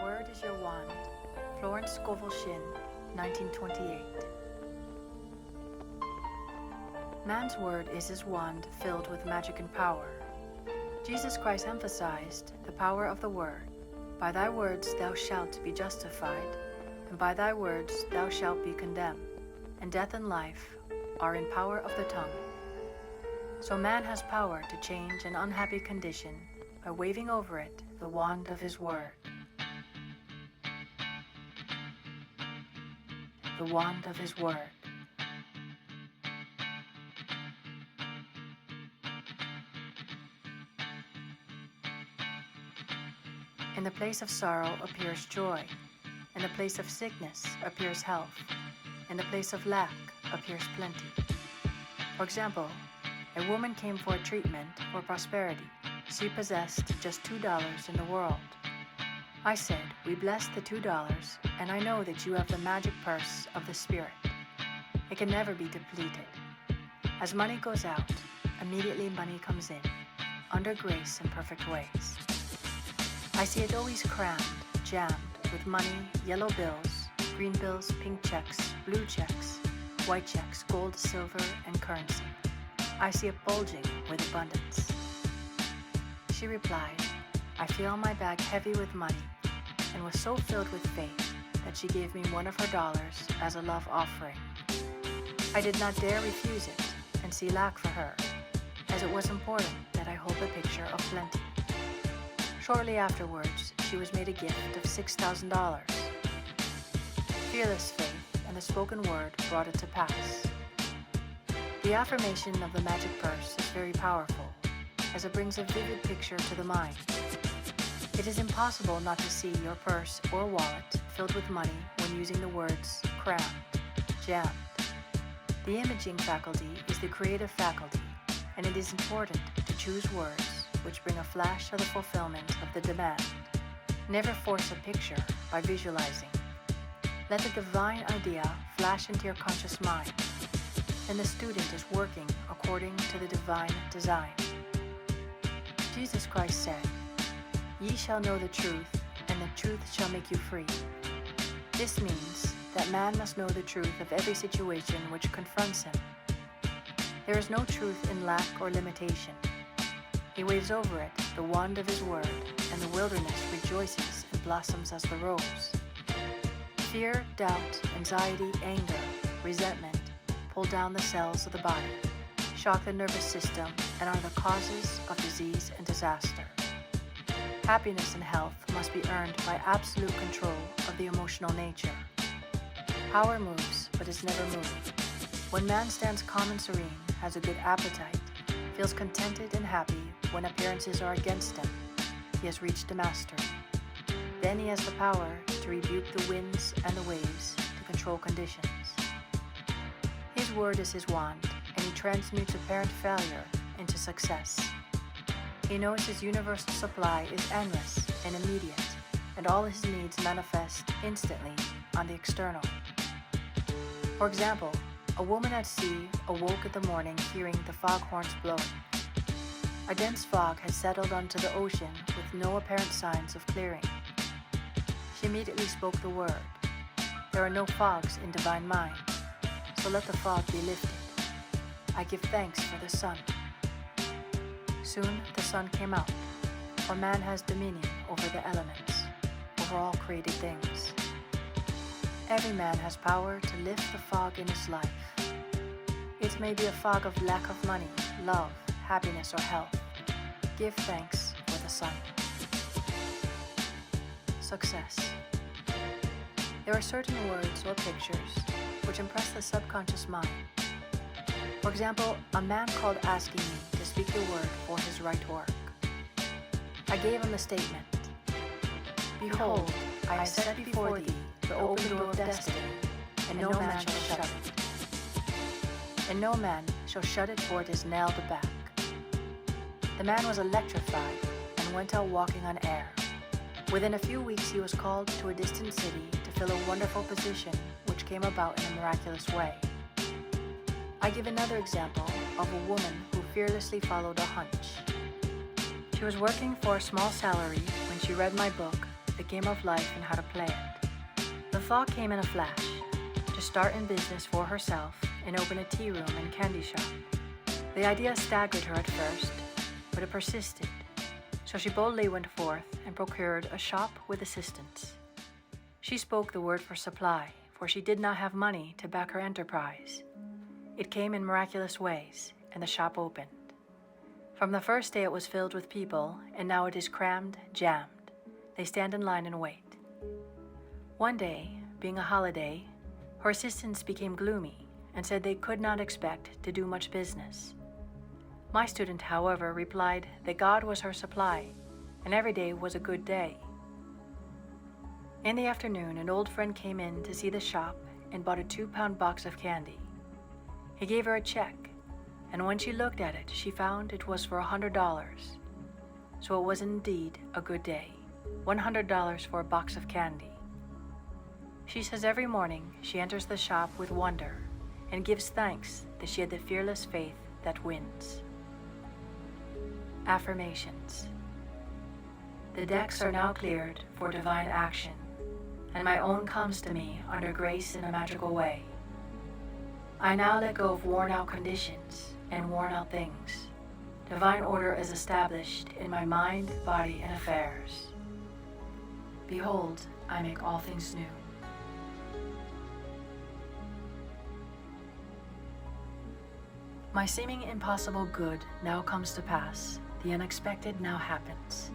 word is your wand. Florence Shinn, 1928. Man's word is his wand filled with magic and power. Jesus Christ emphasized the power of the word. By thy words thou shalt be justified, and by thy words thou shalt be condemned. And death and life are in power of the tongue. So man has power to change an unhappy condition by waving over it the wand of his word. The wand of his word. In the place of sorrow appears joy. In the place of sickness appears health. In the place of lack appears plenty. For example, a woman came for a treatment for prosperity. She possessed just $2 in the world. I said, we bless the $2, and I know that you have the magic purse of the Spirit. It can never be depleted. As money goes out, immediately money comes in, under grace in perfect ways. I see it always crammed, jammed, with money, yellow bills, green bills, pink checks, blue checks, white checks, gold, silver, and currency. I see it bulging with abundance. She replied, I feel my bag heavy with money, and was so filled with faith that she gave me one of her dollars as a love offering. I did not dare refuse it and see lack for her, as it was important that I hold a picture of plenty. Shortly afterwards, she was made a gift of $6,000. Fearless faith and the spoken word brought it to pass. The affirmation of the magic purse is very powerful, as it brings a vivid picture to the mind. It is impossible not to see your purse or wallet filled with money when using the words crammed, jammed. The imaging faculty is the creative faculty, and it is important to choose words which bring a flash of the fulfillment of the demand. Never force a picture by visualizing. Let the divine idea flash into your conscious mind, and the student is working according to the divine design. Jesus Christ said, Ye shall know the truth, and the truth shall make you free. This means that man must know the truth of every situation which confronts him. There is no truth in lack or limitation. He waves over it the wand of his word, and the wilderness rejoices and blossoms as the rose. Fear, doubt, anxiety, anger, resentment pull down the cells of the body, shock the nervous system, and are the causes of disease and disaster. Happiness and health must be earned by absolute control of the emotional nature. Power moves, but is never moved. When man stands calm and serene, has a good appetite, feels contented and happy when appearances are against him, he has reached a mastery. Then he has the power to rebuke the winds and the waves to control conditions. His word is his wand, and he transmutes apparent failure into success. He knows his universal supply is endless and immediate, and all his needs manifest instantly on the external. For example, a woman at sea awoke in the morning hearing the foghorns blowing. A dense fog had settled onto the ocean with no apparent signs of clearing. She immediately spoke the word. There are no fogs in divine mind, so let the fog be lifted. I give thanks for the sun. Soon the sun came out, for man has dominion over the elements, over all created things. Every man has power to lift the fog in his life. It may be a fog of lack of money, love, happiness, or health. Give thanks for the sun. Success. There are certain words or pictures which impress the subconscious mind. For example, a man called asking me to speak the word for his right work. I gave him a statement. Behold, I have set before thee the open door of destiny, and no man shall shut it. And no man shall shut it, for it is nailed back. The man was electrified and went out walking on air. Within a few weeks he was called to a distant city to fill a wonderful position which came about in a miraculous way. I give another example of a woman who fearlessly followed a hunch. She was working for a small salary when she read my book, the game of life and how to play it. The thought came in a flash, to start in business for herself and open a tea room and candy shop. The idea staggered her at first, but it persisted, so she boldly went forth and procured a shop with assistants. She spoke the word for supply, for she did not have money to back her enterprise. It came in miraculous ways, and the shop opened. From the first day it was filled with people, and now it is crammed, jammed. They stand in line and wait. One day, being a holiday, her assistants became gloomy and said they could not expect to do much business. My student, however, replied that God was her supply, and every day was a good day. In the afternoon, an old friend came in to see the shop and bought a 2-pound box of candy. He gave her a check, and when she looked at it, she found it was for $100. So it was indeed a good day, $100 for a box of candy. She says every morning she enters the shop with wonder and gives thanks that she had the fearless faith that wins. Affirmations. The decks are now cleared for divine action, and my own comes to me under grace in a magical way. I now let go of worn-out conditions and worn-out things. Divine order is established in my mind, body, and affairs. Behold, I make all things new. My seeming impossible good now comes to pass. The unexpected now happens.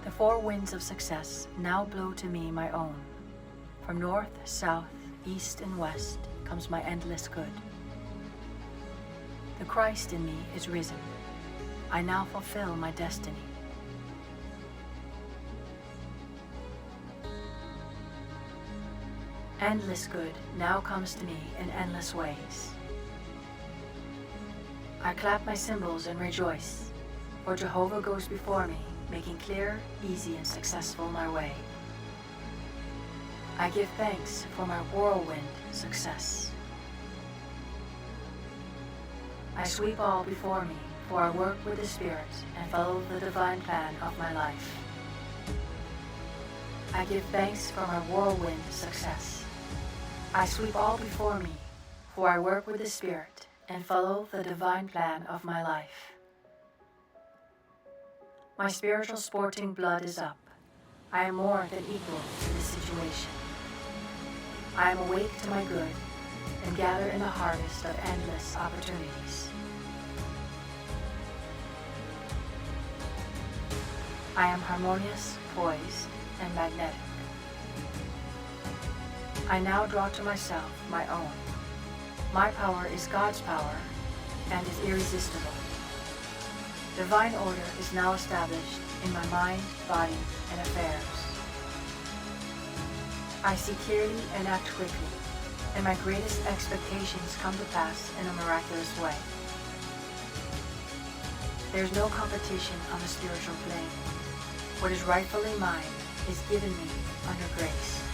The 4 winds of success now blow to me my own. From north, south, east, and west comes my endless good. The Christ in me is risen. I now fulfill my destiny. Endless good now comes to me in endless ways. I clap my cymbals and rejoice, for Jehovah goes before me, making clear, easy, and successful my way. I give thanks for my whirlwind success. I sweep all before me, for I work with the Spirit and follow the divine plan of my life. I give thanks for my whirlwind success. I sweep all before me, for I work with the Spirit and follow the divine plan of my life. My spiritual sporting blood is up. I am more than equal to this situation. I am awake to my good and gather in the harvest of endless opportunities. I am harmonious, poised, and magnetic. I now draw to myself my own. My power is God's power and is irresistible. Divine order is now established in my mind, body, and affairs. I see clearly and act quickly, and my greatest expectations come to pass in a miraculous way. There is no competition on the spiritual plane. What is rightfully mine is given me under grace.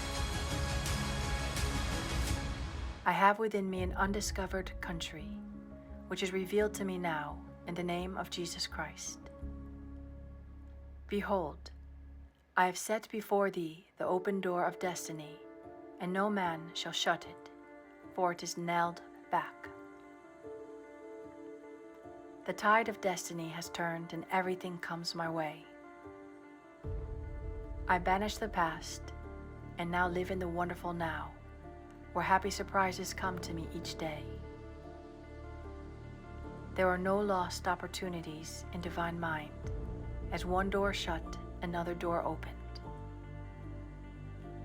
I have within me an undiscovered country, which is revealed to me now in the name of Jesus Christ. Behold, I have set before thee the open door of destiny, and no man shall shut it, for it is nailed back. The tide of destiny has turned and everything comes my way. I banish the past and now live in the wonderful now, where happy surprises come to me each day. There are no lost opportunities in divine mind. As one door shut, another door opened.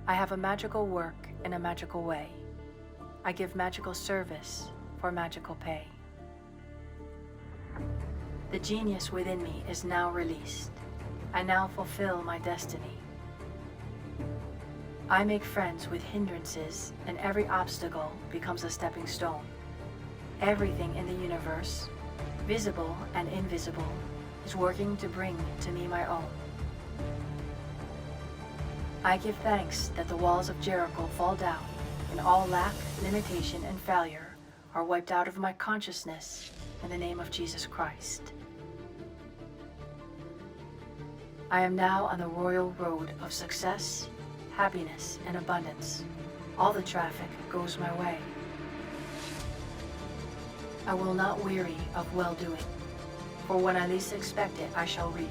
I have a magical work in a magical way. I give magical service for magical pay. The genius within me is now released. I now fulfill my destiny. I make friends with hindrances, and every obstacle becomes a stepping stone. Everything in the universe, visible and invisible, is working to bring to me my own. I give thanks that the walls of Jericho fall down, and all lack, limitation, and failure are wiped out of my consciousness in the name of Jesus Christ. I am now on the royal road of success, happiness, and abundance. All the traffic goes my way. I will not weary of well-doing, for when I least expect it, I shall reap.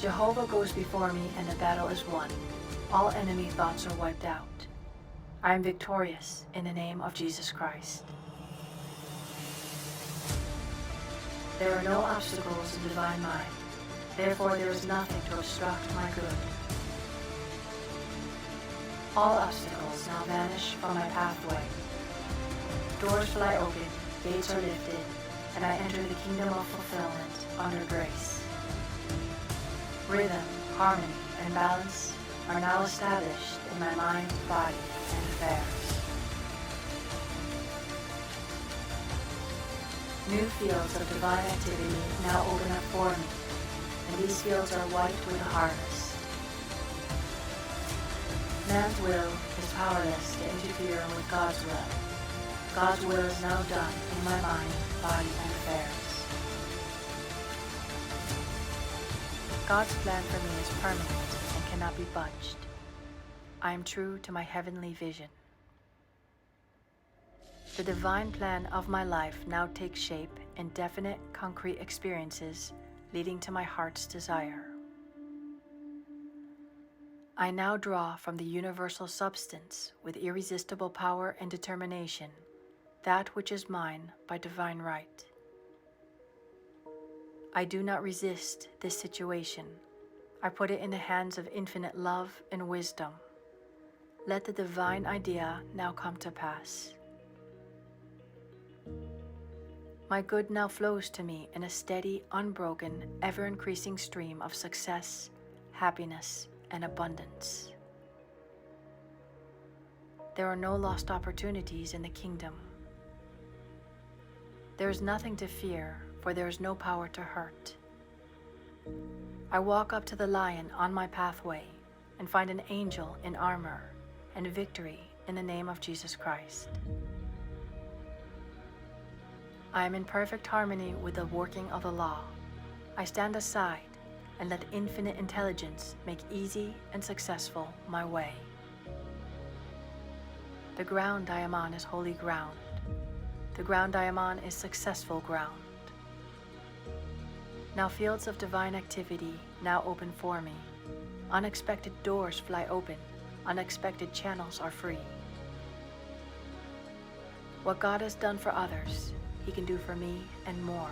Jehovah goes before me, and the battle is won. All enemy thoughts are wiped out. I am victorious in the name of Jesus Christ. There are no obstacles in divine mind. Therefore, there is nothing to obstruct my good. All obstacles now vanish from my pathway. Doors fly open, gates are lifted, and I enter the kingdom of fulfillment under grace. Rhythm, harmony, and balance are now established in my mind, body, and affairs. New fields of divine activity now open up for me, and these fields are white with the harvest. Man's will is powerless to interfere with God's will. God's will is now done in my mind, body, and affairs. God's plan for me is permanent and cannot be budged. I am true to my heavenly vision. The divine plan of my life now takes shape in definite, concrete experiences leading to my heart's desire. I now draw from the universal substance with irresistible power and determination that which is mine by divine right. I do not resist this situation. I put it in the hands of infinite love and wisdom. Let the divine idea now come to pass. My good now flows to me in a steady, unbroken, ever-increasing stream of success, happiness, and abundance. There are no lost opportunities in the kingdom. There is nothing to fear, for there is no power to hurt. I walk up to the lion on my pathway and find an angel in armor and victory in the name of Jesus Christ. I am in perfect harmony with the working of the law. I stand aside and let infinite intelligence make easy and successful my way. The ground I am on is holy ground. The ground I am on is successful ground. Now fields of divine activity now open for me. Unexpected doors fly open. Unexpected channels are free. What God has done for others, He can do for me and more.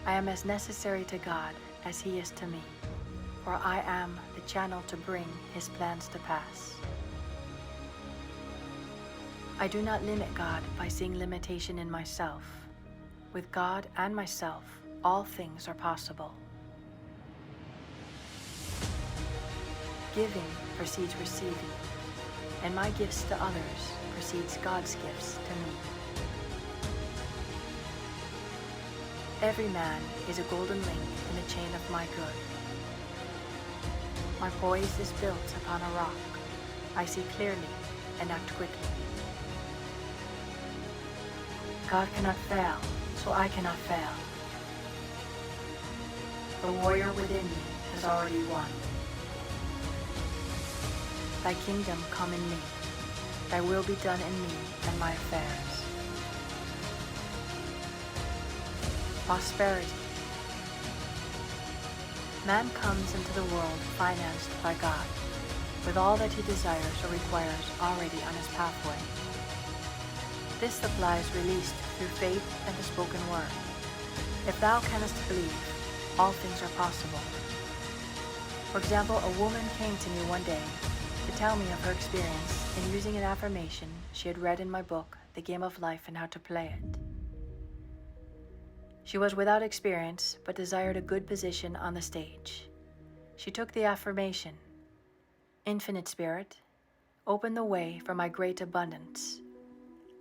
I am as necessary to God as He is to me, for I am the channel to bring His plans to pass. I do not limit God by seeing limitation in myself. With God and myself, all things are possible. Giving precedes receiving, and my gifts to others precedes God's gifts to me. Every man is a golden link in the chain of my good. My poise is built upon a rock. I see clearly and act quickly. God cannot fail, so I cannot fail. The warrior within me has already won. Thy kingdom come in me. Thy will be done in me and my affairs. Prosperity. Man comes into the world financed by God, with all that he desires or requires already on his pathway. This supply is released through faith and the spoken word. If thou canst believe, all things are possible. For example, a woman came to me one day to tell me of her experience in using an affirmation she had read in my book, The Game of Life and How to Play It. She was without experience, but desired a good position on the stage. She took the affirmation, Infinite Spirit, open the way for my great abundance.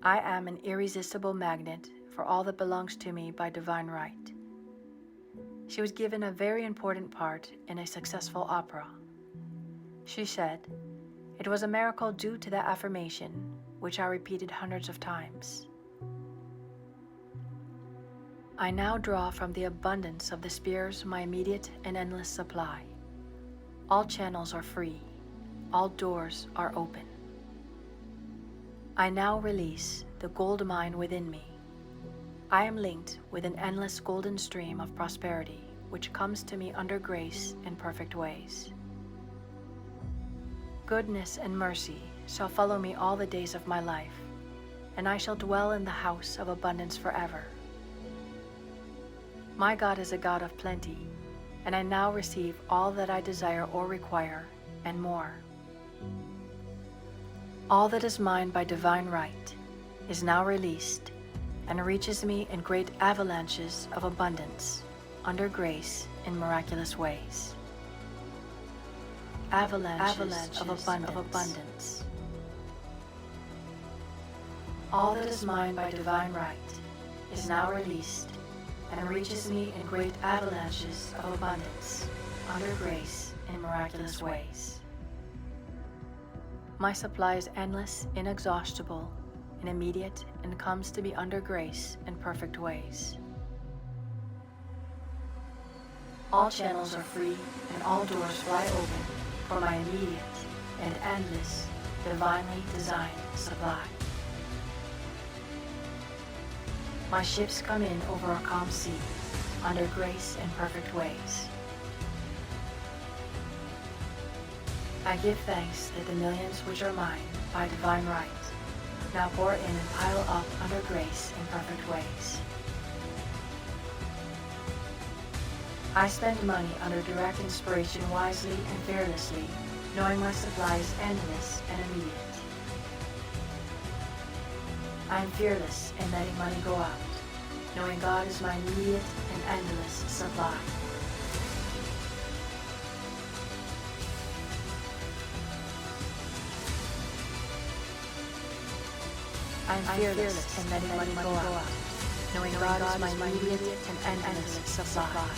I am an irresistible magnet for all that belongs to me by divine right. She was given a very important part in a successful opera. She said, it was a miracle due to that affirmation, which I repeated hundreds of times. I now draw from the abundance of the spears my immediate and endless supply. All channels are free. All doors are open. I now release the gold mine within me. I am linked with an endless golden stream of prosperity which comes to me under grace in perfect ways. Goodness and mercy shall follow me all the days of my life, and I shall dwell in the house of abundance forever. My God is a God of plenty, and I now receive all that I desire or require, and more. All that is mine by divine right is now released and reaches me in great avalanches of abundance, under grace in miraculous ways. Avalanches of abundance. All that is mine by divine right is now released and reaches me in great avalanches of abundance, under grace in miraculous ways. My supply is endless, inexhaustible, and immediate, and comes to me under grace in perfect ways. All channels are free and all doors fly open for my immediate and endless, divinely designed supply. My ships come in over a calm sea, under grace in perfect ways. I give thanks that the millions which are mine by divine right now pour in and pile up under grace in perfect ways. I spend money under direct inspiration wisely and fearlessly, knowing my supply is endless and immediate. I am fearless in letting money go out, knowing God is my immediate and endless supply. I am fearless in letting money go out, knowing God is my immediate and endless supply.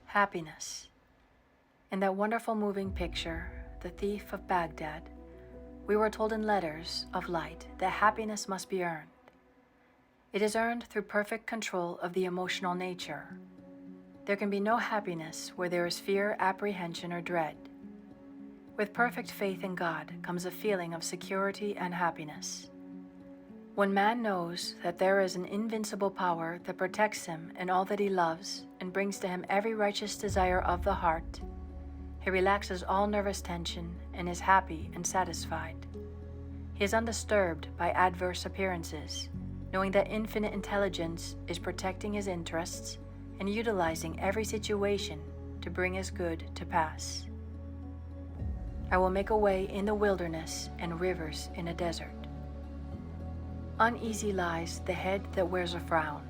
Happiness. In that wonderful moving picture, The Thief of Baghdad, we were told in letters of light that happiness must be earned. It is earned through perfect control of the emotional nature. There can be no happiness where there is fear, apprehension, or dread. With perfect faith in God comes a feeling of security and happiness. When man knows that there is an invincible power that protects him in all that he loves and brings to him every righteous desire of the heart, he relaxes all nervous tension and is happy and satisfied. He is undisturbed by adverse appearances, knowing that infinite intelligence is protecting his interests and utilizing every situation to bring his good to pass. I will make a way in the wilderness and rivers in a desert. Uneasy lies the head that wears a frown.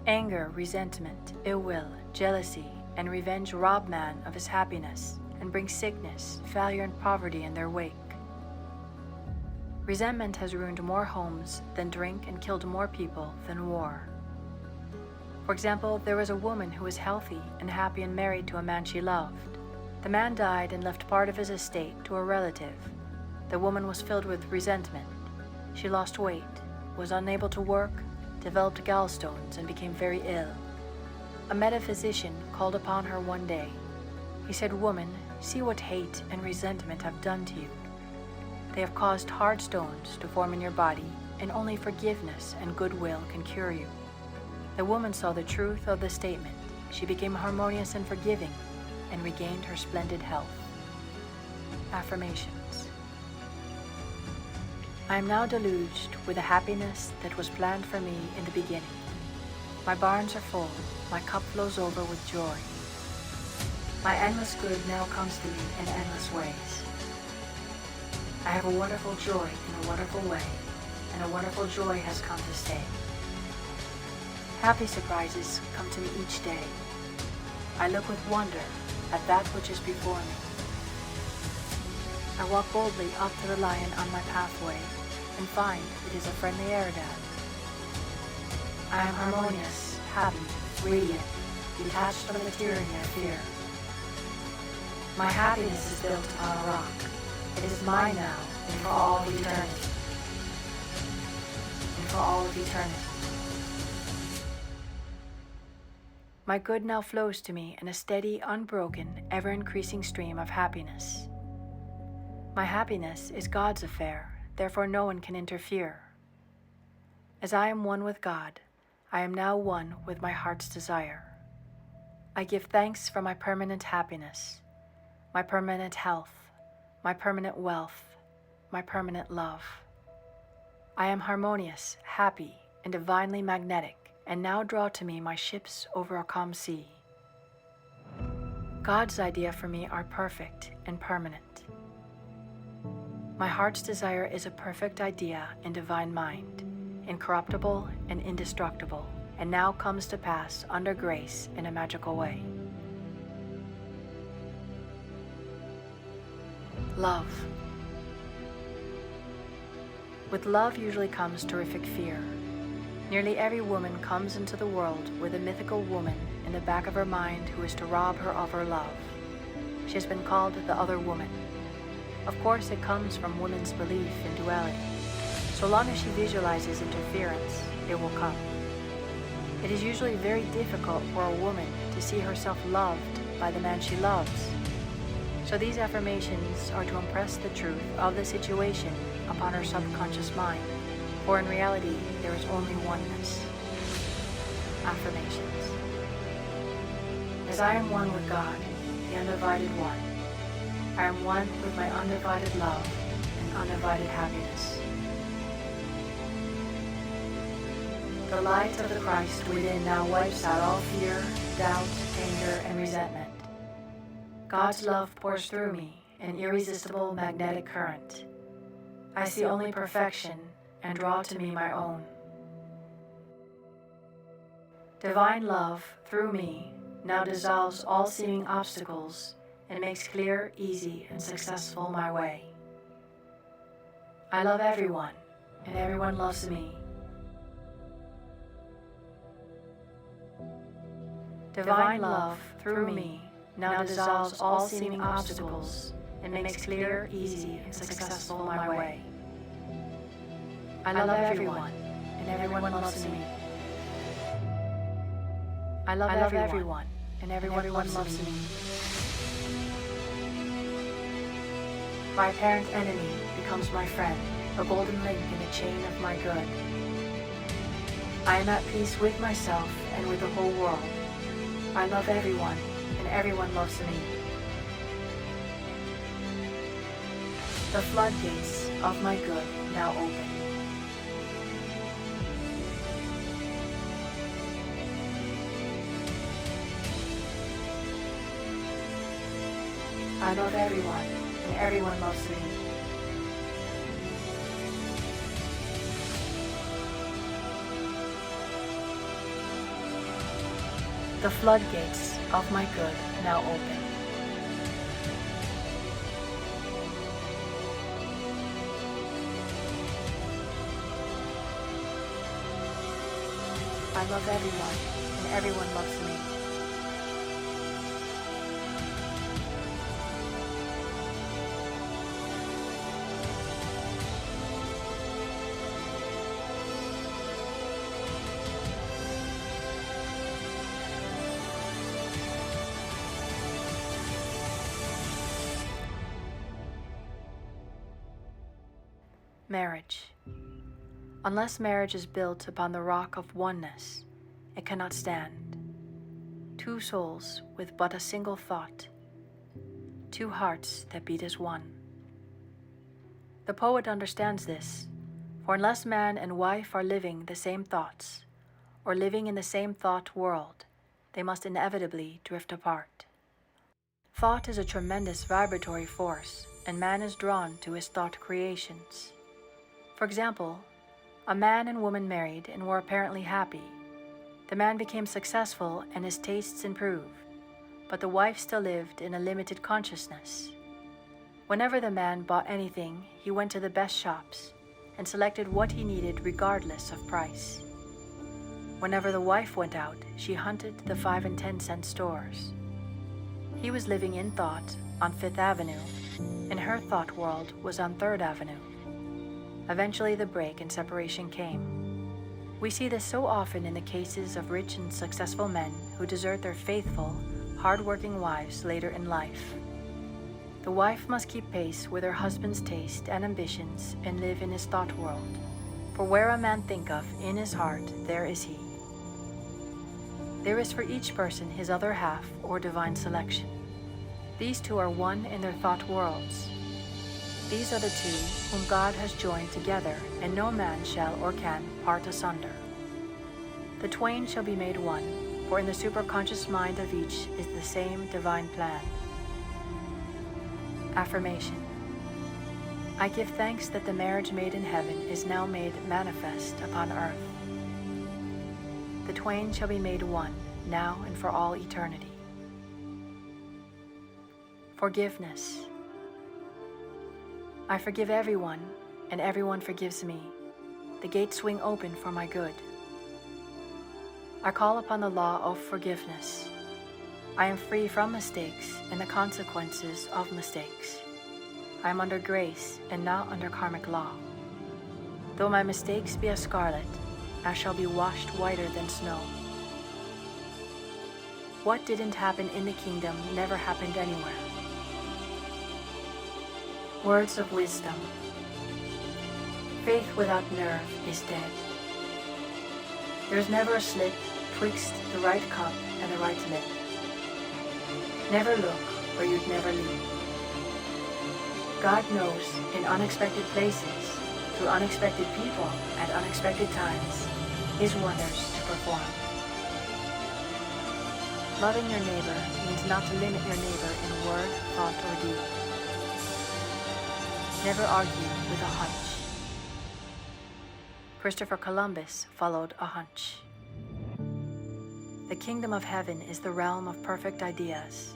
Anger, resentment, ill will, jealousy, and revenge rob man of his happiness and bring sickness, failure, and poverty in their wake. Resentment has ruined more homes than drink and killed more people than war. For example, there was a woman who was healthy and happy and married to a man she loved. The man died and left part of his estate to a relative. The woman was filled with resentment. She lost weight, was unable to work, developed gallstones, and became very ill. A metaphysician called upon her one day. He said, "Woman, see what hate and resentment have done to you. They have caused hard stones to form in your body, and only forgiveness and goodwill can cure you." The woman saw the truth of the statement. She became harmonious and forgiving, and regained her splendid health. Affirmations. I am now deluged with the happiness that was planned for me in the beginning. My barns are full, my cup flows over with joy. My endless good now comes to me in endless ways. I have a wonderful joy in a wonderful way, and a wonderful joy has come to stay. Happy surprises come to me each day. I look with wonder at that which is before me. I walk boldly up to the lion on my pathway and find it is a friendly Eridad. I am harmonious, happy, radiant, detached from the tyranny of fear. My happiness is built upon a rock. It is mine now and for all of eternity. And for all of eternity. My good now flows to me in a steady, unbroken, ever-increasing stream of happiness. My happiness is God's affair, therefore no one can interfere. As I am one with God, I am now one with my heart's desire. I give thanks for my permanent happiness, my permanent health, my permanent wealth, my permanent love. I am harmonious, happy, and divinely magnetic, and now draw to me my ships over a calm sea. God's idea for me are perfect and permanent. My heart's desire is a perfect idea and divine mind, incorruptible and indestructible, and now comes to pass under grace in a magical way. Love. With love usually comes terrific fear. Nearly every woman comes into the world with a mythical woman in the back of her mind who is to rob her of her love. She has been called the other woman. Of course, it comes from women's belief in duality. So long as she visualizes interference, it will come. It is usually very difficult for a woman to see herself loved by the man she loves. So these affirmations are to impress the truth of the situation upon her subconscious mind, for in reality there is only oneness. Affirmations. As I am one with God, the undivided one, I am one with my undivided love and undivided happiness. The light of the Christ within now wipes out all fear, doubt, anger, and resentment. God's love pours through me, an irresistible magnetic current. I see only perfection and draw to me my own. Divine love, through me, now dissolves all seeming obstacles and makes clear, easy, and successful my way. I love everyone, and everyone loves me. Divine love, through me, now dissolves all seeming obstacles and makes clear, easy, and successful my way. I love everyone, and everyone loves me. I love everyone, and everyone loves me. My apparent enemy becomes my friend, a golden link in the chain of my good. I am at peace with myself and with the whole world. I love everyone, and everyone loves me. The floodgates of my good now open. I love everyone, and everyone loves me. The floodgates of my good now open. I love everyone, and everyone loves me. Marriage. Unless marriage is built upon the rock of oneness, it cannot stand. Two souls with but a single thought, two hearts that beat as one. The poet understands this, for unless man and wife are living the same thoughts, or living in the same thought world, they must inevitably drift apart. Thought is a tremendous vibratory force, and man is drawn to his thought creations. For example, a man and woman married and were apparently happy. The man became successful and his tastes improved, but the wife still lived in a limited consciousness. Whenever the man bought anything, he went to the best shops and selected what he needed regardless of price. Whenever the wife went out, she hunted the 5 and 10 cent stores. He was living in thought on Fifth Avenue, and her thought world was on Third Avenue. Eventually the break and separation came. We see this so often in the cases of rich and successful men who desert their faithful, hard-working wives later in life. The wife must keep pace with her husband's taste and ambitions and live in his thought world. For where a man thinketh in his heart, there is he. There is for each person his other half or divine selection. These two are one in their thought worlds. These are the two whom God has joined together, and no man shall or can part asunder. The twain shall be made one, for in the superconscious mind of each is the same divine plan. Affirmation. I give thanks that the marriage made in heaven is now made manifest upon earth. The twain shall be made one, now and for all eternity. Forgiveness. I forgive everyone, and everyone forgives me. The gates swing open for my good. I call upon the law of forgiveness. I am free from mistakes and the consequences of mistakes. I am under grace and not under karmic law. Though my mistakes be as scarlet, I shall be washed whiter than snow. What didn't happen in the kingdom never happened anywhere. Words of wisdom. Faith without nerve is dead. There is never a slit twixt the right cup and the right lip. Never look where you'd never lead. God knows in unexpected places, through unexpected people at unexpected times, His wonders to perform. Loving your neighbor means not to limit your neighbor in word, thought, or deed. Never argue with a hunch. Christopher Columbus followed a hunch. The kingdom of heaven is the realm of perfect ideas.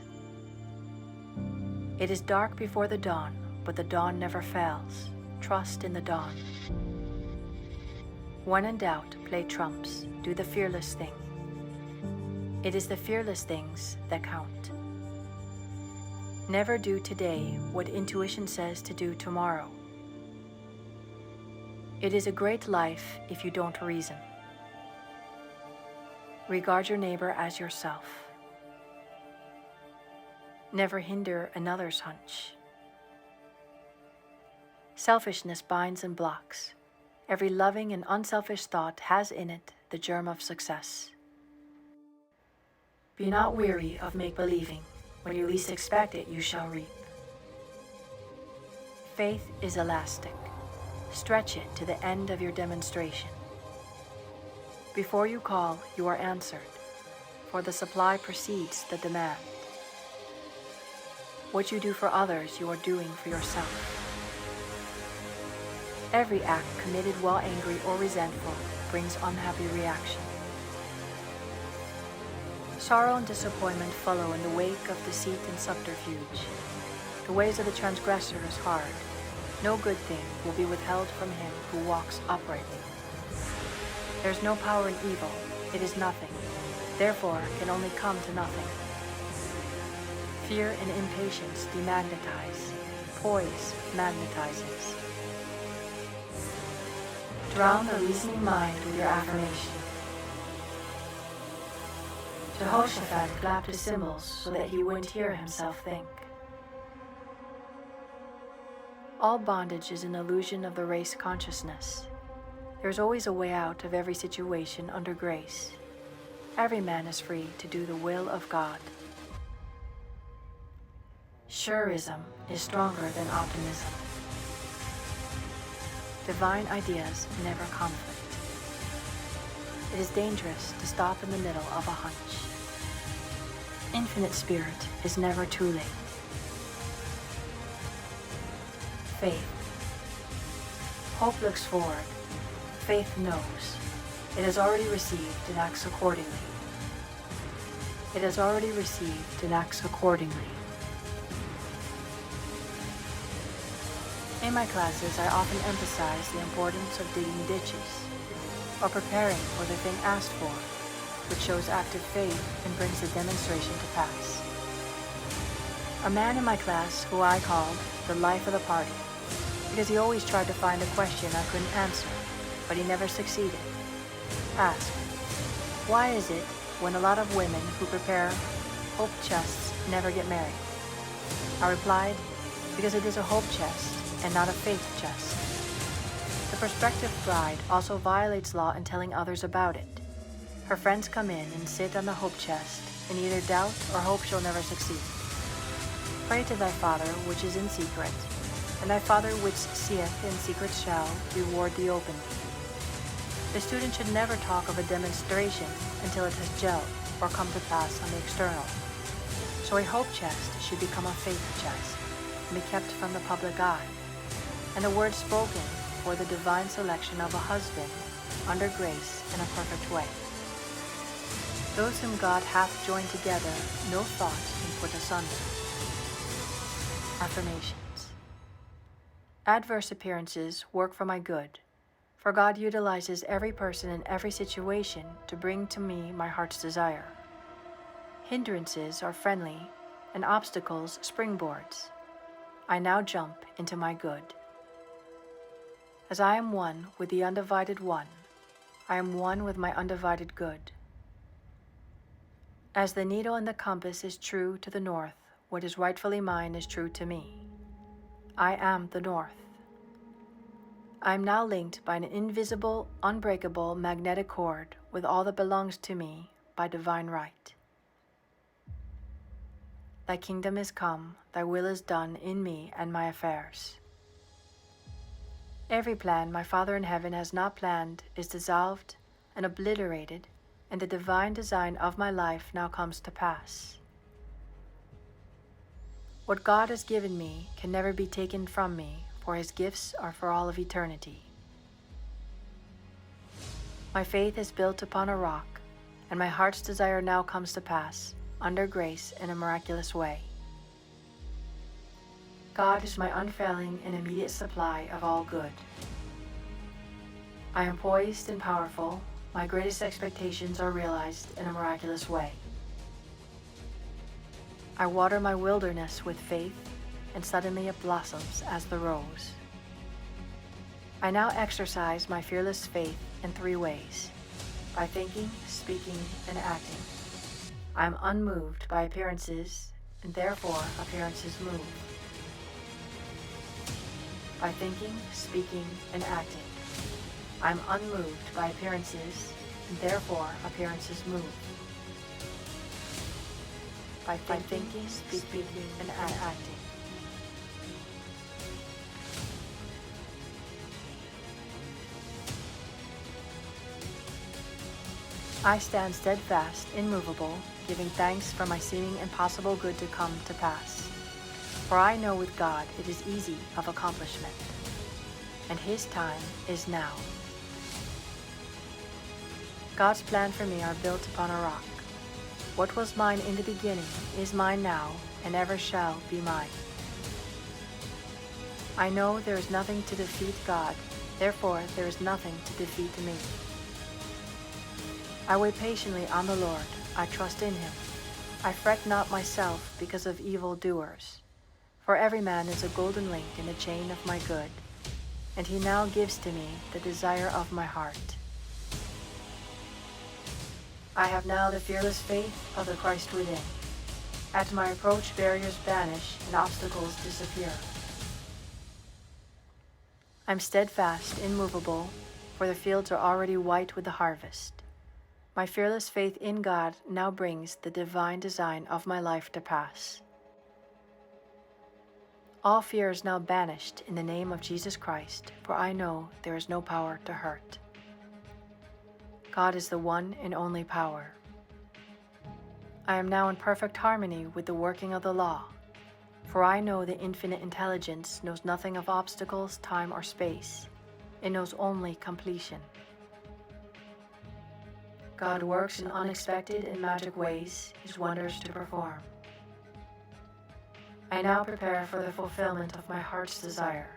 It is dark before the dawn, but the dawn never fails. Trust in the dawn. When in doubt, play trumps. Do the fearless thing. It is the fearless things that count. Never do today what intuition says to do tomorrow. It is a great life if you don't reason. Regard your neighbor as yourself. Never hinder another's hunch. Selfishness binds and blocks. Every loving and unselfish thought has in it the germ of success. Be not weary of make-believing. When you least expect it, you shall reap. Faith is elastic. Stretch it to the end of your demonstration. Before you call, you are answered, for the supply precedes the demand. What you do for others, you are doing for yourself. Every act committed while angry or resentful brings unhappy reaction. Sorrow and disappointment follow in the wake of deceit and subterfuge. The ways of the transgressor is hard. No good thing will be withheld from him who walks uprightly. There is no power in evil. It is nothing. Therefore, can only come to nothing. Fear and impatience demagnetize. Poise magnetizes. Drown the reasoning mind with your affirmation. Jehoshaphat clapped his cymbals so that he wouldn't hear himself think. All bondage is an illusion of the race consciousness. There's always a way out of every situation under grace. Every man is free to do the will of God. Surism is stronger than optimism. Divine ideas never conflict. It is dangerous to stop in the middle of a hunch. Infinite spirit is never too late. Faith. Hope looks forward. Faith knows. It has already received and acts accordingly. It has already received and acts accordingly. In my classes, I often emphasize the importance of digging ditches, or preparing for the thing asked for, which shows active faith and brings the demonstration to pass. A man in my class who I called the life of the party, because he always tried to find a question I couldn't answer, but he never succeeded, asked, why is it when a lot of women who prepare hope chests never get married? I replied, because it is a hope chest and not a faith chest. The prospective bride also violates law in telling others about it. Her friends come in and sit on the hope chest and either doubt or hope she'll never succeed. Pray to thy Father which is in secret, and thy Father which seeth in secret shall reward thee openly. The student should never talk of a demonstration until it has gelled or come to pass on the external. So a hope chest should become a faith chest and be kept from the public eye, and the word spoken for the divine selection of a husband under grace in a perfect way. Those whom God hath joined together, no thought can put asunder. Affirmations. Adverse appearances work for my good, for God utilizes every person in every situation to bring to me my heart's desire. Hindrances are friendly, and obstacles springboards. I now jump into my good. As I am one with the undivided one, I am one with my undivided good. As the needle in the compass is true to the north, what is rightfully mine is true to me. I am the north. I am now linked by an invisible, unbreakable magnetic cord with all that belongs to me by divine right. Thy kingdom is come, thy will is done in me and my affairs. Every plan my Father in heaven has not planned is dissolved and obliterated, and the divine design of my life now comes to pass. What God has given me can never be taken from me, for his gifts are for all of eternity. My faith is built upon a rock, and my heart's desire now comes to pass, under grace in a miraculous way. God is my unfailing and immediate supply of all good. I am poised and powerful. My greatest expectations are realized in a miraculous way. I water my wilderness with faith, and suddenly it blossoms as the rose. I now exercise my fearless faith in 3 ways: by thinking, speaking, and acting. I am unmoved by appearances, and therefore appearances move. By thinking, speaking, and acting, I am unmoved by appearances, and therefore appearances move. By thinking, speaking, and acting. I stand steadfast, immovable, giving thanks for my seeming impossible good to come to pass. For I know with God it is easy of accomplishment, and his time is now. God's plan for me are built upon a rock. What was mine in the beginning is mine now, and ever shall be mine. I know there is nothing to defeat God, therefore there is nothing to defeat me. I wait patiently on the Lord, I trust in him. I fret not myself because of evil doers. For every man is a golden link in the chain of my good, and he now gives to me the desire of my heart. I have now the fearless faith of the Christ within. At my approach, barriers vanish and obstacles disappear. I'm steadfast, immovable, for the fields are already white with the harvest. My fearless faith in God now brings the divine design of my life to pass. All fear is now banished in the name of Jesus Christ, for I know there is no power to hurt. God is the one and only power. I am now in perfect harmony with the working of the law, for I know the infinite intelligence knows nothing of obstacles, time, or space. It knows only completion. God works in unexpected and magic ways, his wonders to perform. I now prepare for the fulfillment of my heart's desire.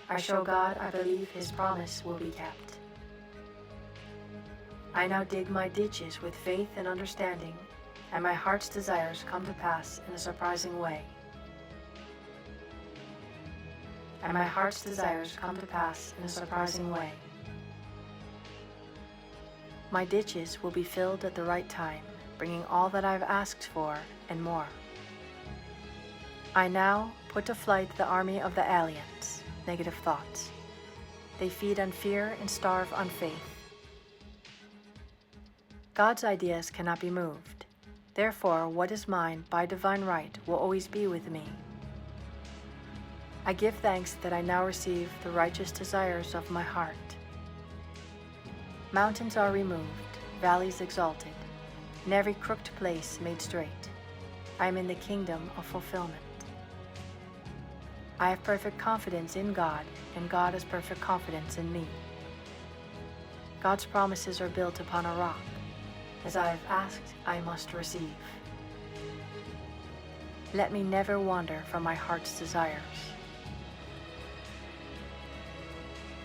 I show God I believe his promise will be kept. I now dig my ditches with faith and understanding, and my heart's desires come to pass in a surprising way. and my heart's desires come to pass in a surprising way. My ditches will be filled at the right time, bringing all that I've asked for and more. I now put to flight the army of the aliens, negative thoughts. They feed on fear and starve on faith. God's ideas cannot be moved. Therefore, what is mine by divine right will always be with me. I give thanks that I now receive the righteous desires of my heart. Mountains are removed, valleys exalted, and every crooked place made straight. I am in the kingdom of fulfillment. I have perfect confidence in God, and God has perfect confidence in me. God's promises are built upon a rock. As I have asked, I must receive. Let me never wander from my heart's desires.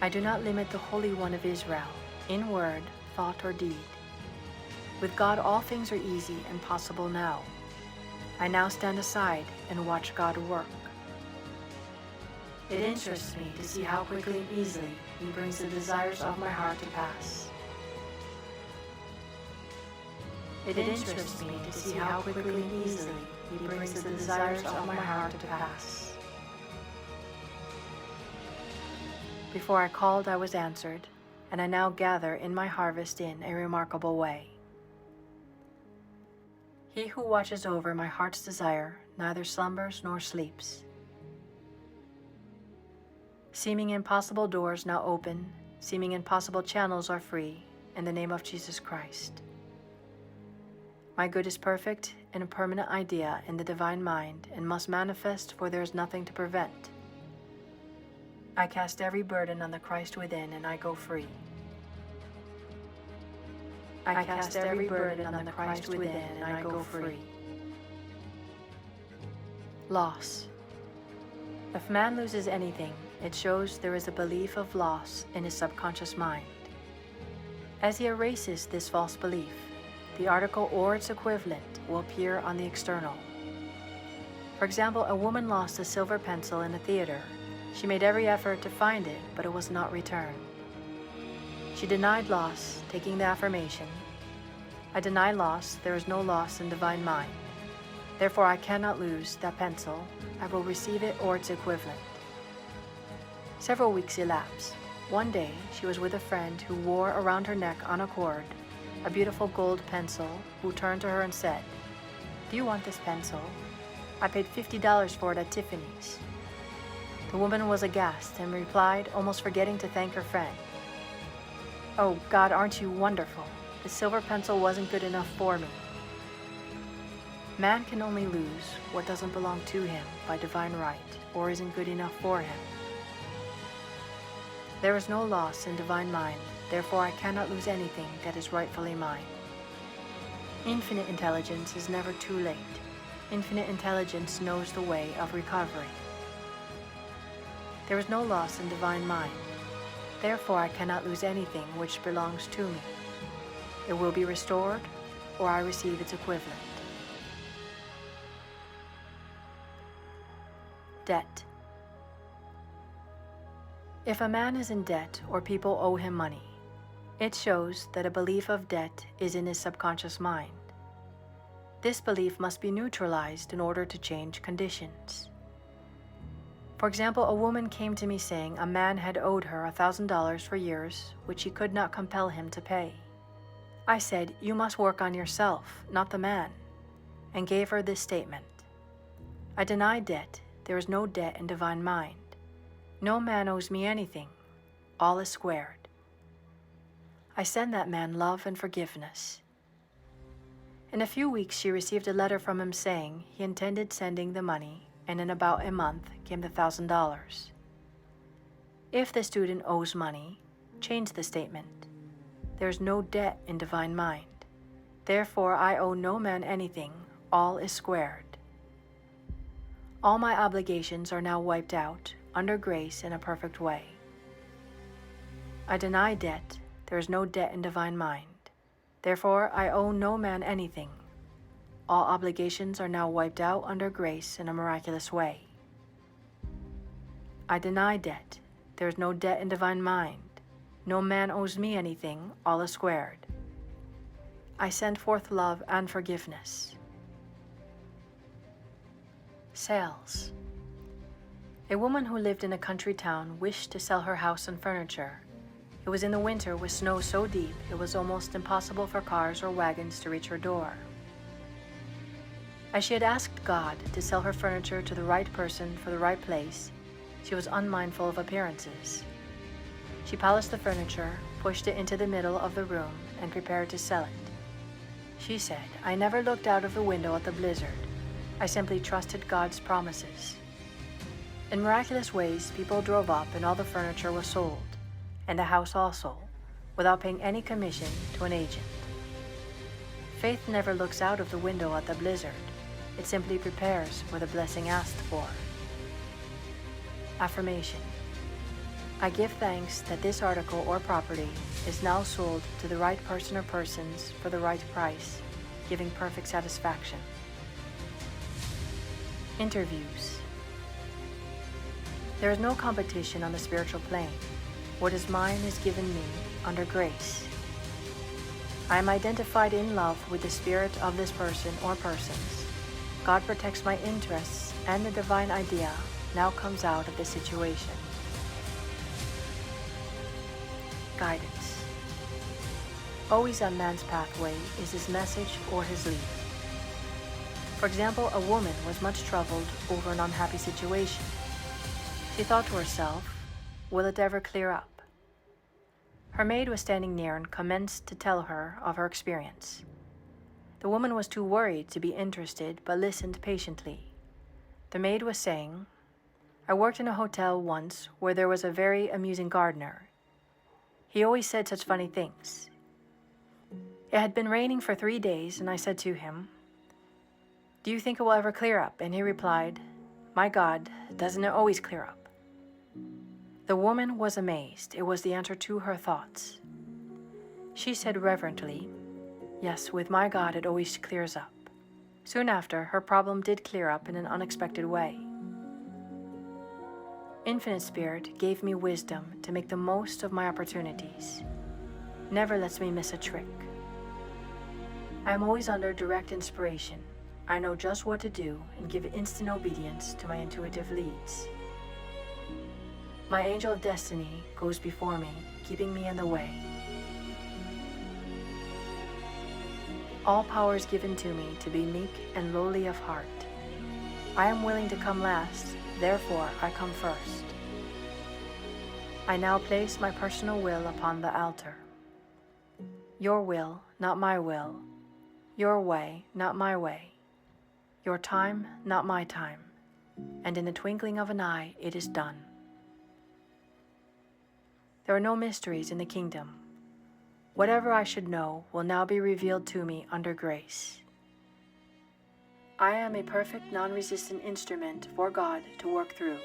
I do not limit the Holy One of Israel, in word, thought, or deed. With God, all things are easy and possible now. I now stand aside and watch God work. It interests me to see how quickly and easily He brings the desires of my heart to pass. It interests me to see how quickly and easily He brings the desires of my heart to pass. Before I called, I was answered, and I now gather in my harvest in a remarkable way. He who watches over my heart's desire neither slumbers nor sleeps. Seeming impossible doors now open, seeming impossible channels are free, in the name of Jesus Christ. My good is perfect and a permanent idea in the divine mind and must manifest, for there is nothing to prevent. I cast every burden on the Christ within and I go free. I cast every burden on the Christ within and I go free. Loss. If man loses anything, it shows there is a belief of loss in his subconscious mind. As he erases this false belief, the article or its equivalent will appear on the external. For example, a woman lost a silver pencil in a theater. She made every effort to find it, but it was not returned. She denied loss, taking the affirmation, I deny loss, there is no loss in divine mind. Therefore I cannot lose that pencil, I will receive it or its equivalent. Several weeks elapsed. One day, she was with a friend who wore around her neck on a cord a beautiful gold pencil, who turned to her and said, "Do you want this pencil? I paid $50 for it at Tiffany's." The woman was aghast and replied, almost forgetting to thank her friend, "Oh God, aren't you wonderful? The silver pencil wasn't good enough for me." Man can only lose what doesn't belong to him by divine right or isn't good enough for him. There is no loss in divine mind, therefore I cannot lose anything that is rightfully mine. Infinite intelligence is never too late. Infinite intelligence knows the way of recovery. There is no loss in divine mind, therefore I cannot lose anything which belongs to me. It will be restored, or I receive its equivalent. Debt. If a man is in debt or people owe him money, it shows that a belief of debt is in his subconscious mind. This belief must be neutralized in order to change conditions. For example, a woman came to me saying a man had owed her $1,000 for years, which she could not compel him to pay. I said, "You must work on yourself, not the man," and gave her this statement. I deny debt. There is no debt in divine mind. No man owes me anything. All is squared. I send that man love and forgiveness. In a few weeks, she received a letter from him saying he intended sending the money, and in about a month came the $1,000. If the student owes money, change the statement. There is no debt in divine mind. Therefore, I owe no man anything. All is squared. All my obligations are now wiped out, under grace in a perfect way. I deny debt. There is no debt in divine mind. Therefore, I owe no man anything. All obligations are now wiped out under grace in a miraculous way. I deny debt. There is no debt in divine mind. No man owes me anything, all is squared. I send forth love and forgiveness. Sales. A woman who lived in a country town wished to sell her house and furniture. It was in the winter with snow so deep it was almost impossible for cars or wagons to reach her door. As she had asked God to sell her furniture to the right person for the right place, she was unmindful of appearances. She polished the furniture, pushed it into the middle of the room, and prepared to sell it. She said, "I never looked out of the window at the blizzard. I simply trusted God's promises." In miraculous ways, people drove up and all the furniture was sold, and the house also, without paying any commission to an agent. Faith never looks out of the window at the blizzard. It simply prepares for the blessing asked for. Affirmation. I give thanks that this article or property is now sold to the right person or persons for the right price, giving perfect satisfaction. Interviews. There is no competition on the spiritual plane. What is mine is given me under grace. I am identified in love with the spirit of this person or persons. God protects my interests, and the divine idea now comes out of the situation. Guidance. Always on man's pathway is his message or his lead. For example, a woman was much troubled over an unhappy situation. She thought to herself, will it ever clear up? Her maid was standing near and commenced to tell her of her experience. The woman was too worried to be interested, but listened patiently. The maid was saying, I worked in a hotel once where there was a very amusing gardener. He always said such funny things. It had been raining for 3 days, and I said to him, do you think it will ever clear up? And he replied, my God, doesn't it always clear up? The woman was amazed. It was the answer to her thoughts. She said reverently, yes, with my God it always clears up. Soon after, her problem did clear up in an unexpected way. Infinite Spirit gave me wisdom to make the most of my opportunities. Never lets me miss a trick. I am always under direct inspiration. I know just what to do and give instant obedience to my intuitive leads. My angel of destiny goes before me, keeping me in the way. All power is given to me to be meek and lowly of heart. I am willing to come last, therefore I come first. I now place my personal will upon the altar. Your will, not my will. Your way, not my way. Your time, not my time. And in the twinkling of an eye, it is done. There are no mysteries in the kingdom. Whatever I should know will now be revealed to me under grace. I am a perfect non-resistant instrument for God to work through.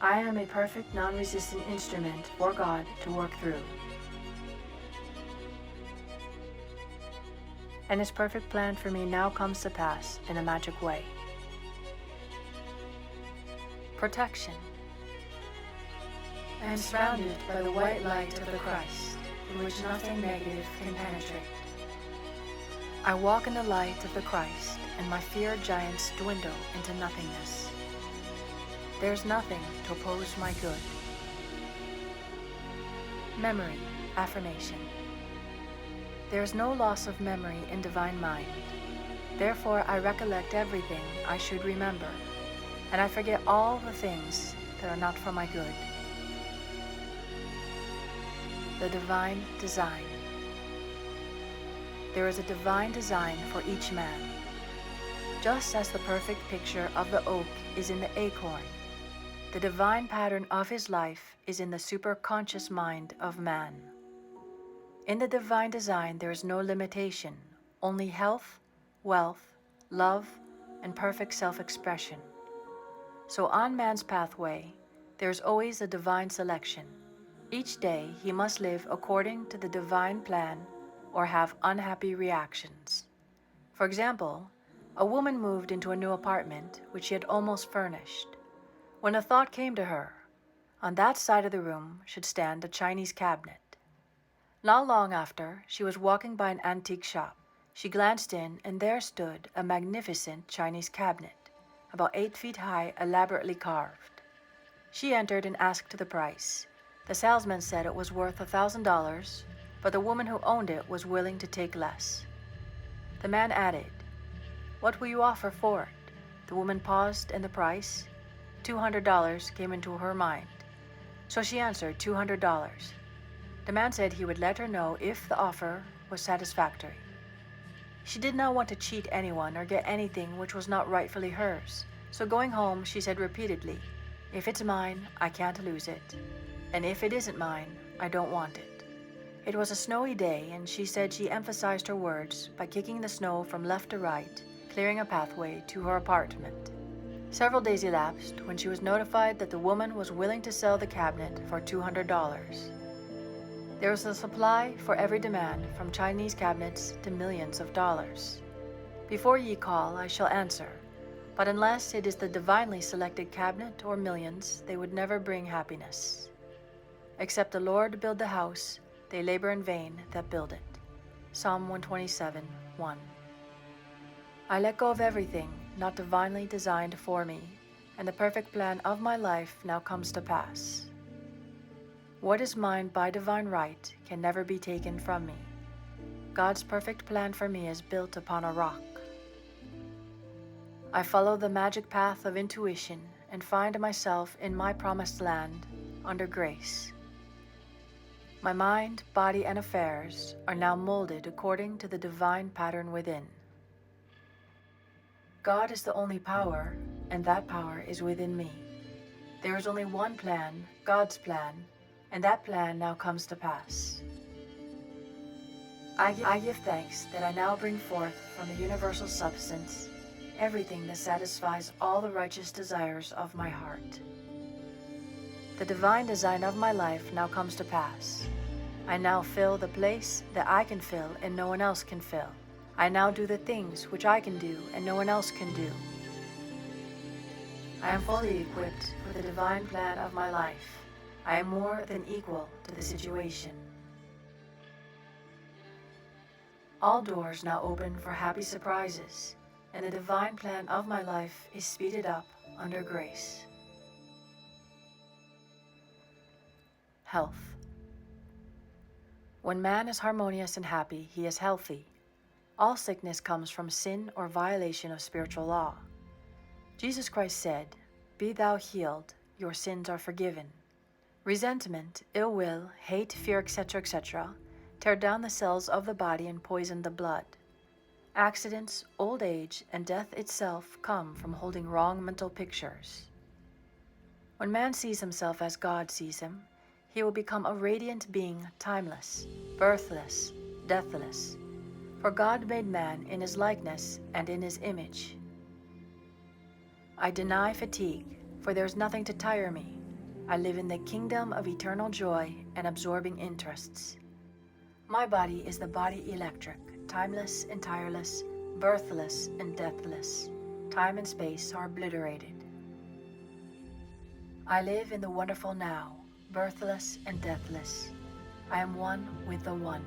I am a perfect non-resistant instrument for God to work through. And His perfect plan for me now comes to pass in a magic way. Protection. I am surrounded by the white light of the Christ, in which nothing negative can penetrate. I walk in the light of the Christ, and my feared giants dwindle into nothingness. There is nothing to oppose my good. Memory, affirmation. There is no loss of memory in divine mind. Therefore, I recollect everything I should remember, and I forget all the things that are not for my good. The divine design. There is a divine design for each man. Just as the perfect picture of the oak is in the acorn, the divine pattern of his life is in the superconscious mind of man. In the divine design, there is no limitation, only health, wealth, love, and perfect self-expression. So on man's pathway, there is always a divine selection. Each day, he must live according to the divine plan or have unhappy reactions. For example, A woman moved into a new apartment which she had almost furnished, when a thought came to her. On that side of the room should stand a Chinese cabinet. Not long after, she was walking by an antique shop. She glanced in, and there stood a magnificent Chinese cabinet, about 8 feet high, elaborately carved. She entered and asked the price. The salesman said it was worth $1,000, but the woman who owned it was willing to take less. The man added, "What will you offer for it?" The woman paused, and the price, $200, came into her mind. So she answered $200. The man said he would let her know if the offer was satisfactory. She did not want to cheat anyone or get anything which was not rightfully hers. So going home, she said repeatedly, "If it's mine, I can't lose it. And if it isn't mine, I don't want it." It was a snowy day, and she said she emphasized her words by kicking the snow from left to right, clearing a pathway to her apartment. Several days elapsed when she was notified that the woman was willing to sell the cabinet for $200. There was a supply for every demand, from Chinese cabinets to millions of dollars. Before ye call, I shall answer, but unless it is the divinely selected cabinet or millions, they would never bring happiness. Except the Lord build the house, they labor in vain that build it. Psalm 127:1. I let go of everything not divinely designed for me, and the perfect plan of my life now comes to pass. What is mine by divine right can never be taken from me. God's perfect plan for me is built upon a rock. I follow the magic path of intuition and find myself in my promised land under grace. My mind, body, and affairs are now molded according to the divine pattern within. God is the only power, and that power is within me. There is only one plan, God's plan, and that plan now comes to pass. I give thanks that I now bring forth from the universal substance everything that satisfies all the righteous desires of my heart. The divine design of my life now comes to pass. I now fill the place that I can fill and no one else can fill. I now do the things which I can do and no one else can do. I am fully equipped for the divine plan of my life. I am more than equal to the situation. All doors now open for happy surprises, and the divine plan of my life is speeded up under grace. Health. When man is harmonious and happy, he is healthy. All sickness comes from sin or violation of spiritual law. Jesus Christ said, "Be thou healed, your sins are forgiven." Resentment, ill will, hate, fear, etc., etc., tear down the cells of the body and poison the blood. Accidents, old age, and death itself come from holding wrong mental pictures. When man sees himself as God sees him, he will become a radiant being, timeless, birthless, deathless. For God made man in his likeness and in his image. I deny fatigue, for there is nothing to tire me. I live in the kingdom of eternal joy and absorbing interests. My body is the body electric, timeless and tireless, birthless and deathless. Time and space are obliterated. I live in the wonderful now, birthless and deathless. I am one with the One.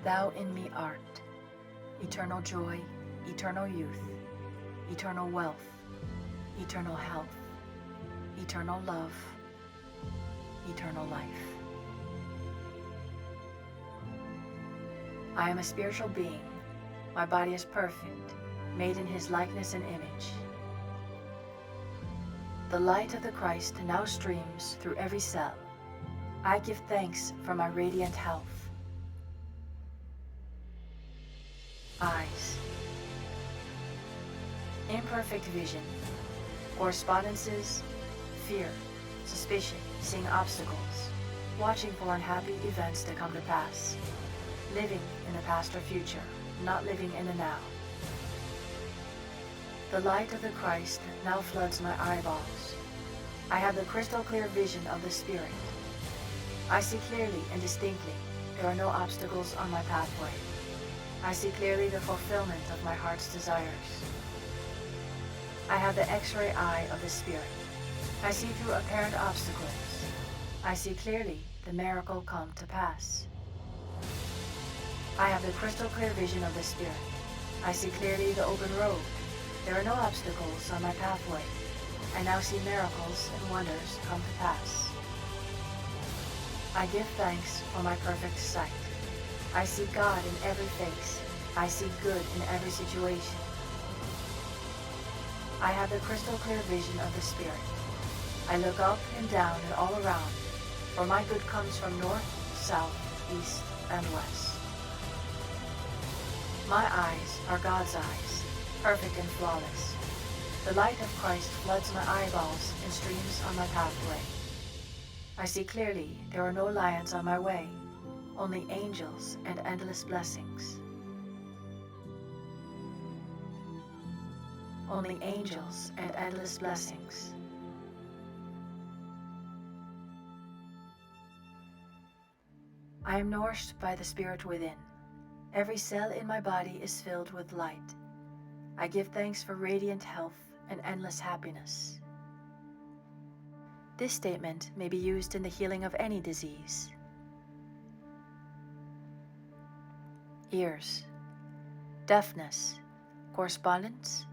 Thou in me art, eternal joy, eternal youth, eternal wealth, eternal health, eternal love, eternal life. I am a spiritual being. My body is perfect, made in His likeness and image. The light of the Christ now streams through every cell. I give thanks for my radiant health. Eyes. Imperfect vision. Correspondences. Fear. Suspicion. Seeing obstacles. Watching for unhappy events to come to pass. Living in the past or future, not living in the now. The light of the Christ now floods my eyeballs. I have the crystal clear vision of the Spirit. I see clearly and distinctly. There are no obstacles on my pathway. I see clearly the fulfillment of my heart's desires. I have the X-ray eye of the Spirit. I see through apparent obstacles. I see clearly the miracle come to pass. I have the crystal clear vision of the Spirit. I see clearly the open road. There are no obstacles on my pathway. I now see miracles and wonders come to pass. I give thanks for my perfect sight. I see God in every face. I see good in every situation. I have the crystal clear vision of the Spirit. I look up and down and all around, for my good comes from north, south, east, and west. My eyes are God's eyes, perfect and flawless. The light of Christ floods my eyeballs and streams on my pathway. I see clearly there are no lions on my way, only angels and endless blessings. Only angels and endless blessings. I am nourished by the Spirit within. Every cell in my body is filled with light. I give thanks for radiant health and endless happiness. This statement may be used in the healing of any disease. Ears, deafness, correspondence,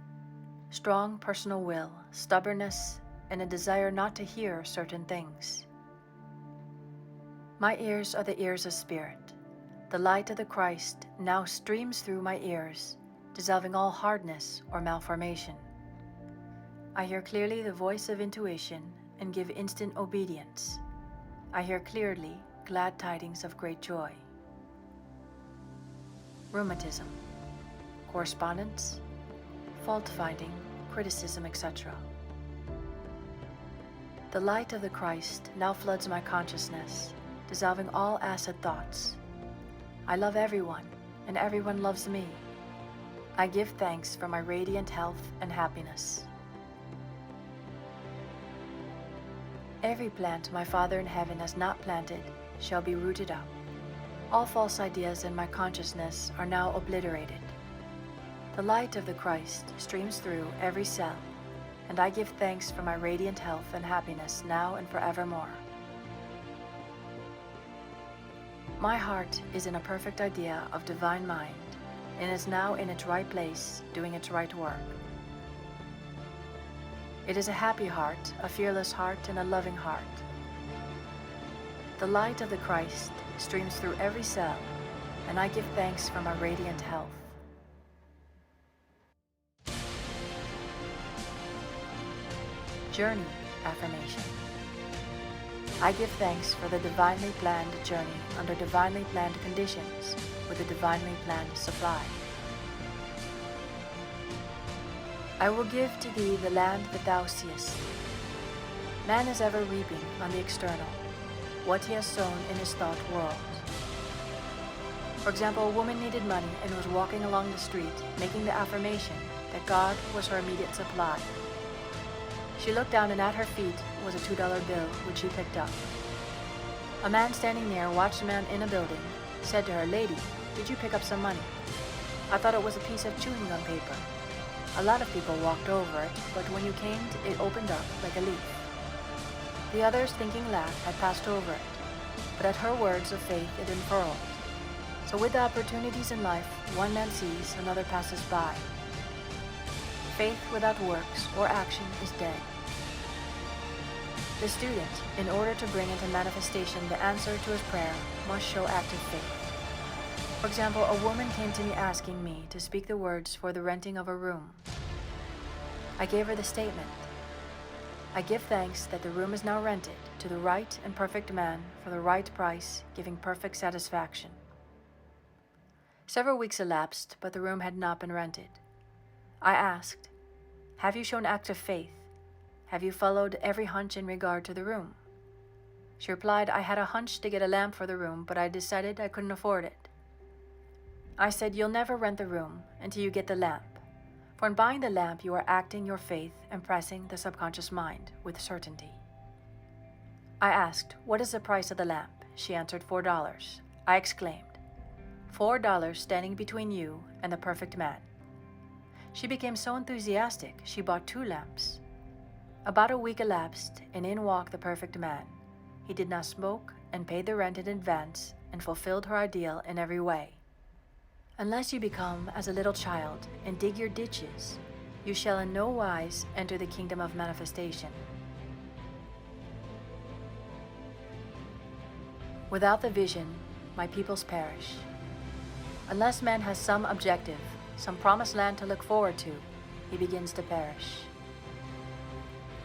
strong personal will, stubbornness, and a desire not to hear certain things. My ears are the ears of Spirit. The light of the Christ now streams through my ears, dissolving all hardness or malformation. I hear clearly the voice of intuition and give instant obedience. I hear clearly glad tidings of great joy. Rheumatism, correspondence, fault-finding, criticism, etc. The light of the Christ now floods my consciousness, dissolving all acid thoughts. I love everyone, and everyone loves me. I give thanks for my radiant health and happiness. Every plant my Father in heaven has not planted shall be rooted up. All false ideas in my consciousness are now obliterated. The light of the Christ streams through every cell, and I give thanks for my radiant health and happiness now and forevermore. My heart is in a perfect idea of divine mind, and is now in its right place, doing its right work. It is a happy heart, a fearless heart, and a loving heart. The light of the Christ streams through every cell, and I give thanks for my radiant health. Journey affirmation. I give thanks for the divinely planned journey under divinely planned conditions with a divinely planned supply. I will give to thee the land that thou seest. Man is ever reaping on the external what he has sown in his thought world. For example, a woman needed money and was walking along the street making the affirmation that God was her immediate supply. She looked down and at her feet was a $2 bill which she picked up. A man standing near watched a man in a building, said to her, "Lady, did you pick up some money? I thought it was a piece of chewing gum paper." A lot of people walked over it, but when you came, it opened up like a leaf. The others, thinking laugh, had passed over it, but at her words of faith it unfurled. So with the opportunities in life, one man sees, another passes by. Faith without works or action is dead. The student, in order to bring into manifestation the answer to his prayer, must show active faith. For example, a woman came to me asking me to speak the words for the renting of a room. I gave her the statement. I give thanks that the room is now rented to the right and perfect man for the right price, giving perfect satisfaction. Several weeks elapsed, but the room had not been rented. I asked, "Have you shown active faith? Have you followed every hunch in regard to the room?" She replied, "I had a hunch to get a lamp for the room, but I decided I couldn't afford it." I said, "You'll never rent the room until you get the lamp. For in buying the lamp, you are acting your faith and pressing the subconscious mind with certainty." I asked, "What is the price of the lamp?" She answered, $4. I exclaimed, $4 standing between you and the perfect man. She became so enthusiastic, she bought 2 lamps. About a week elapsed, and in walked the perfect man. He did not smoke and paid the rent in advance and fulfilled her ideal in every way. Unless you become as a little child and dig your ditches, you shall in no wise enter the kingdom of manifestation. Without the vision, my peoples perish. Unless man has some objective, some promised land to look forward to, he begins to perish.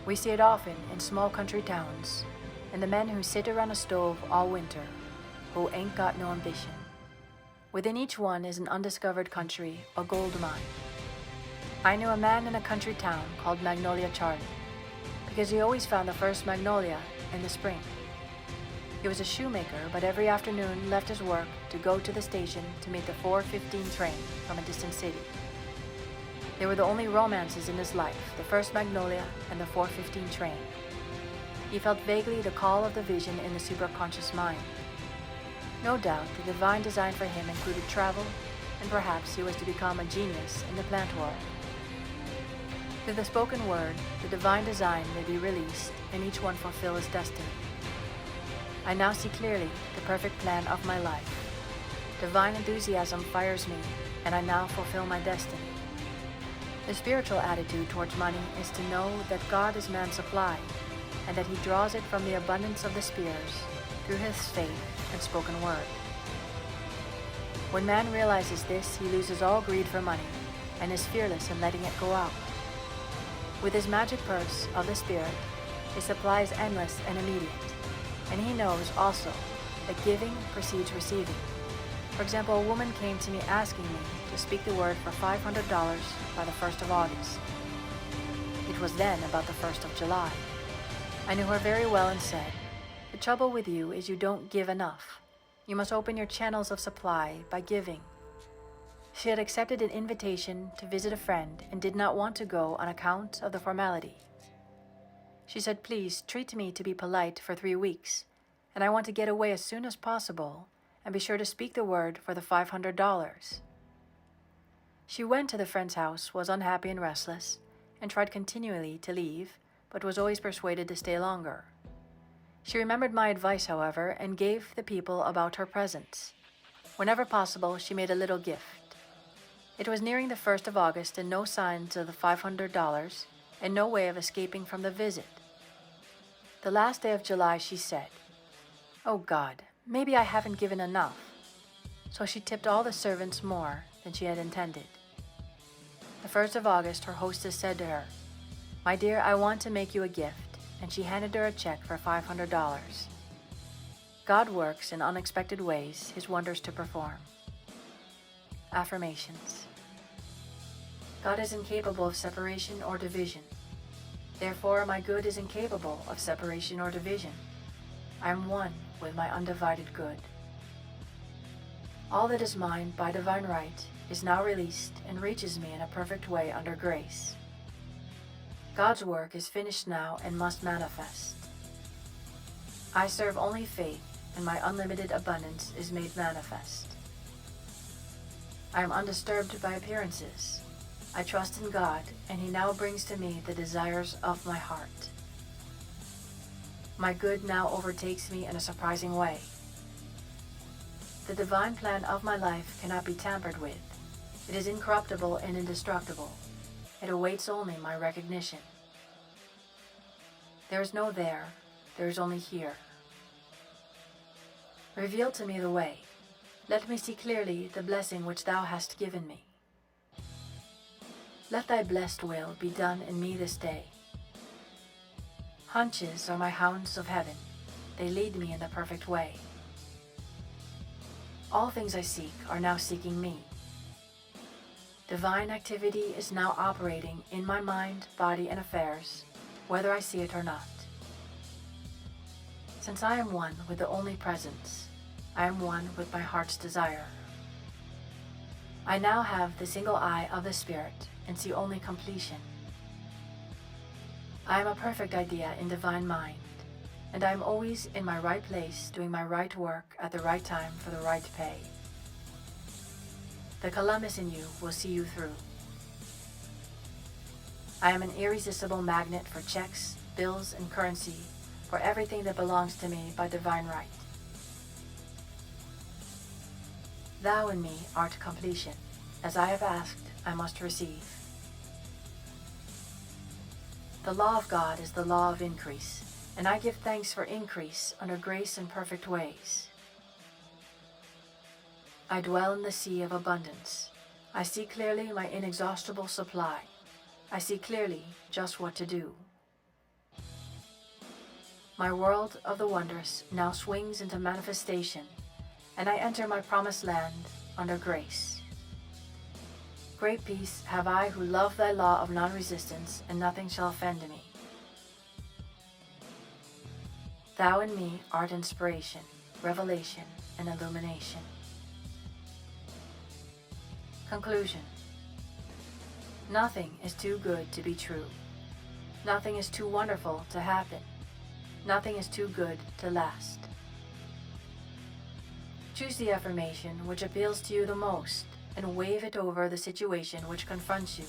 We see it often in small country towns, and the men who sit around a stove all winter, who ain't got no ambition. Within each one is an undiscovered country, a gold mine. I knew a man in a country town called Magnolia Charlie, because he always found the first magnolia in the spring. He was a shoemaker, but every afternoon left his work to go to the station to meet the 4:15 train from a distant city. They were the only romances in his life, the first magnolia and the 4:15 train. He felt vaguely the call of the vision in the superconscious mind. No doubt the divine design for him included travel, and perhaps he was to become a genius in the plant world. Through the spoken word, the divine design may be released and each one fulfill his destiny. I now see clearly the perfect plan of my life. Divine enthusiasm fires me, and I now fulfill my destiny. The spiritual attitude towards money is to know that God is man's supply, and that he draws it from the abundance of the spheres through his faith and spoken word. When man realizes this, he loses all greed for money and is fearless in letting it go out. With his magic purse of the spirit, his supply is endless and immediate, and he knows also that giving precedes receiving. For example, a woman came to me asking me to speak the word for $500 by the 1st of August. It was then about the 1st of July. I knew her very well and said, "The trouble with you is you don't give enough. You must open your channels of supply by giving." She had accepted an invitation to visit a friend and did not want to go on account of the formality. She said, "Please treat me to be polite for 3 weeks, and I want to get away as soon as possible, and be sure to speak the word for the $500. She went to the friend's house, was unhappy and restless, and tried continually to leave, but was always persuaded to stay longer. She remembered my advice, however, and gave the people about her presents. Whenever possible, she made a little gift. It was nearing the 1st of August, and no signs of the $500, and no way of escaping from the visit. The last day of July, she said, "Oh God, maybe I haven't given enough." So she tipped all the servants more than she had intended. The 1st of August, her hostess said to her, "My dear, I want to make you a gift," and she handed her a check for $500. God works in unexpected ways, his wonders to perform. Affirmations. God is incapable of separation or division. Therefore, my good is incapable of separation or division. I am one with my undivided good. All that is mine by divine right is now released and reaches me in a perfect way under grace. God's work is finished now and must manifest. I serve only faith, and my unlimited abundance is made manifest. I am undisturbed by appearances. I trust in God, and he now brings to me the desires of my heart. My good now overtakes me in a surprising way. The divine plan of my life cannot be tampered with. It is incorruptible and indestructible. It awaits only my recognition. There is no there is only here. Reveal to me the way. Let me see clearly the blessing which thou hast given me. Let thy blessed will be done in me this day. Hunches are my hounds of heaven. They lead me in the perfect way. All things I seek are now seeking me. Divine activity is now operating in my mind, body, and affairs, whether I see it or not. Since I am one with the only presence, I am one with my heart's desire. I now have the single eye of the Spirit and see only completion. I am a perfect idea in divine mind, and I am always in my right place doing my right work at the right time for the right pay. The Columbus in you will see you through. I am an irresistible magnet for checks, bills, and currency, for everything that belongs to me by divine right. Thou in me art completion. As I have asked, I must receive. The law of God is the law of increase, and I give thanks for increase under grace and perfect ways. I dwell in the sea of abundance. I see clearly my inexhaustible supply. I see clearly just what to do. My world of the wondrous now swings into manifestation, and I enter my promised land under grace. Great peace have I who love thy law of non-resistance, and nothing shall offend me. Thou in me art inspiration, revelation, and illumination. Conclusion. Nothing is too good to be true. Nothing is too wonderful to happen. Nothing is too good to last. Choose the affirmation which appeals to you the most and wave it over the situation which confronts you.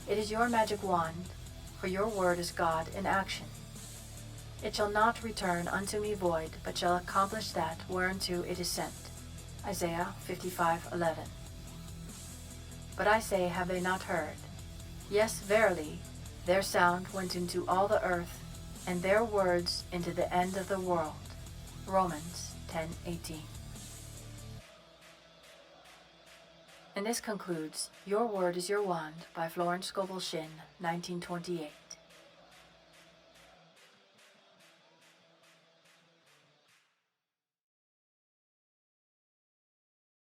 It is your magic wand, for your word is God in action. It shall not return unto me void, but shall accomplish that whereunto it is sent. Isaiah 55:11. But I say, have they not heard? Yes, verily, their sound went into all the earth, and their words into the end of the world. Romans 10:18. And this concludes Your Word is Your Wand by Florence Shinn, 1928.